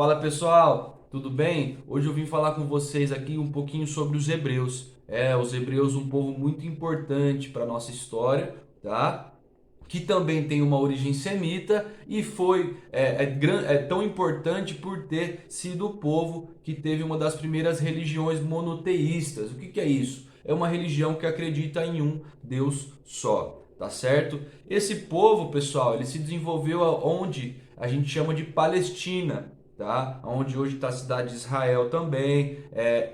Fala pessoal, tudo bem? Hoje eu vim falar com vocês aqui um pouquinho sobre os hebreus. Os hebreus, um povo muito importante para nossa história, tá? Que também tem uma origem semita e foi tão importante por ter sido o povo que teve uma das primeiras religiões monoteístas. O que é isso? É uma religião que acredita em um Deus só, tá certo? Esse povo, pessoal, ele se desenvolveu onde a gente chama de Palestina, tá? Onde hoje está a cidade de Israel também.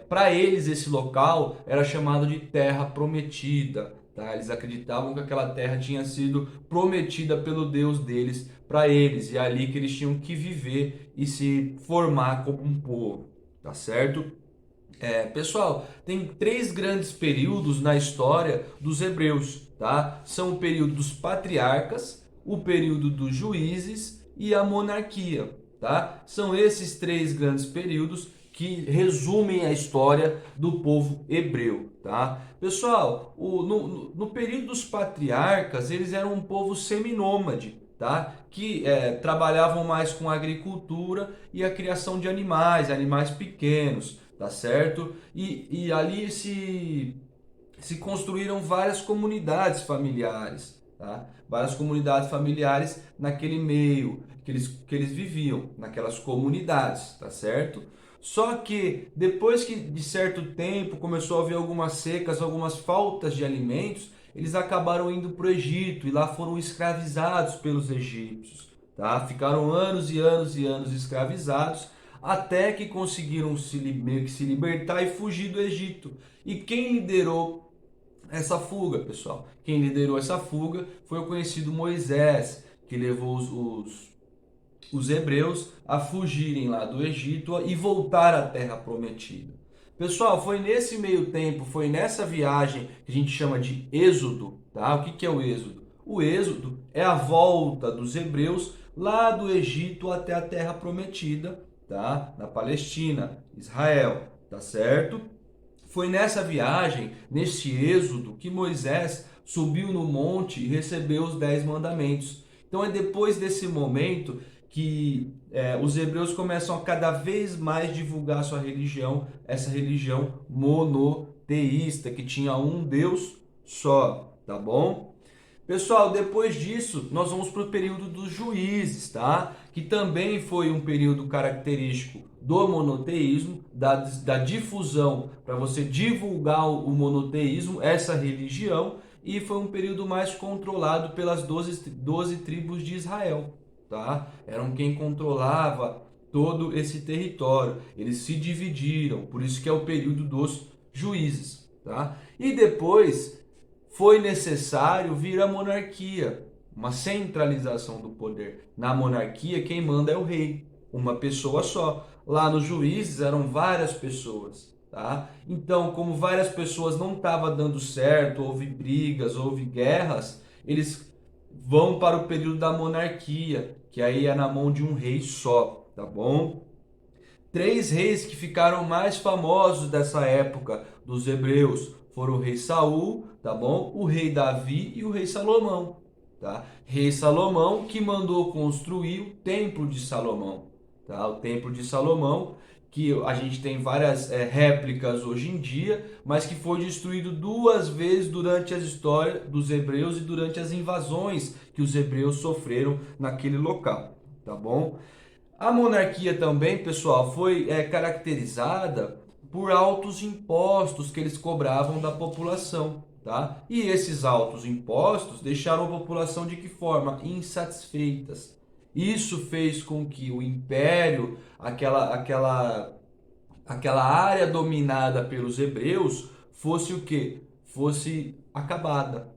Para eles, esse local era chamado de Terra Prometida. Tá? Eles acreditavam que aquela terra tinha sido prometida pelo Deus deles para eles, e é ali que eles tinham que viver e se formar como um povo, tá certo? Pessoal, tem três grandes períodos na história dos hebreus, tá? São o período dos patriarcas, o período dos juízes e a monarquia, tá? São esses três grandes períodos que resumem a história do povo hebreu, tá? Pessoal, no período dos patriarcas, eles eram um povo seminômade, tá? Que trabalhavam mais com a agricultura e a criação de animais pequenos, tá certo? E ali se construíram várias comunidades familiares, tá? Várias comunidades familiares naquele meio que eles viviam, naquelas comunidades, tá certo? Só que depois que de certo tempo começou a haver algumas secas, algumas faltas de alimentos, eles acabaram indo para o Egito e lá foram escravizados pelos egípcios, tá? Ficaram anos e anos e anos escravizados até que conseguiram meio que se libertar e fugir do Egito. E quem liderou essa fuga, pessoal? Quem liderou essa fuga foi o conhecido Moisés, que levou os hebreus a fugirem lá do Egito e voltar à Terra Prometida. Pessoal, foi nesse meio tempo, foi nessa viagem que a gente chama de Êxodo, tá? O que é o Êxodo? O Êxodo é a volta dos hebreus lá do Egito até a Terra Prometida, tá? Na Palestina, Israel, tá certo? Foi nessa viagem, nesse êxodo, que Moisés subiu no monte e recebeu os 10 mandamentos. Então é depois desse momento que os hebreus começam a cada vez mais divulgar sua religião, essa religião monoteísta, que tinha um Deus só, tá bom? Pessoal, depois disso, nós vamos para o período dos juízes, tá? Que também foi um período característico do monoteísmo, da difusão para você divulgar o monoteísmo, essa religião, e foi um período mais controlado pelas 12 tribos de Israel, tá? Eram quem controlava todo esse território. Eles se dividiram, por isso que é o período dos juízes, tá? E depois foi necessário vir a monarquia, uma centralização do poder. Na monarquia, quem manda é o rei, uma pessoa só. Lá nos juízes eram várias pessoas, tá? Então, como várias pessoas não estavam dando certo, houve brigas, houve guerras, eles vão para o período da monarquia, que aí é na mão de um rei só, tá bom? Três reis que ficaram mais famosos dessa época dos hebreus foram o rei Saul, tá bom? O rei Davi e o rei Salomão, tá? Rei Salomão que mandou construir o Templo de Salomão, tá? O Templo de Salomão, que a gente tem várias réplicas hoje em dia, mas que foi destruído duas vezes durante a história dos hebreus e durante as invasões que os hebreus sofreram naquele local, tá bom? A monarquia também, pessoal, foi caracterizada por altos impostos que eles cobravam da população, tá? E esses altos impostos deixaram a população de que forma? Insatisfeitas. Isso fez com que o império, aquela área dominada pelos hebreus, fosse o quê? Fosse acabada.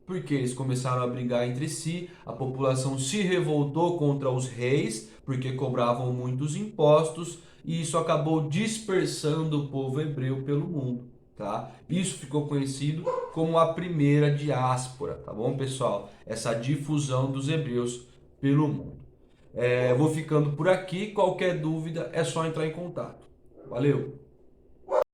Porque eles começaram a brigar entre si, a população se revoltou contra os reis, porque cobravam muitos impostos, e isso acabou dispersando o povo hebreu pelo mundo, tá? Isso ficou conhecido como a primeira diáspora, tá bom, pessoal? Essa difusão dos hebreus pelo mundo. Vou ficando por aqui, qualquer dúvida é só entrar em contato. Valeu!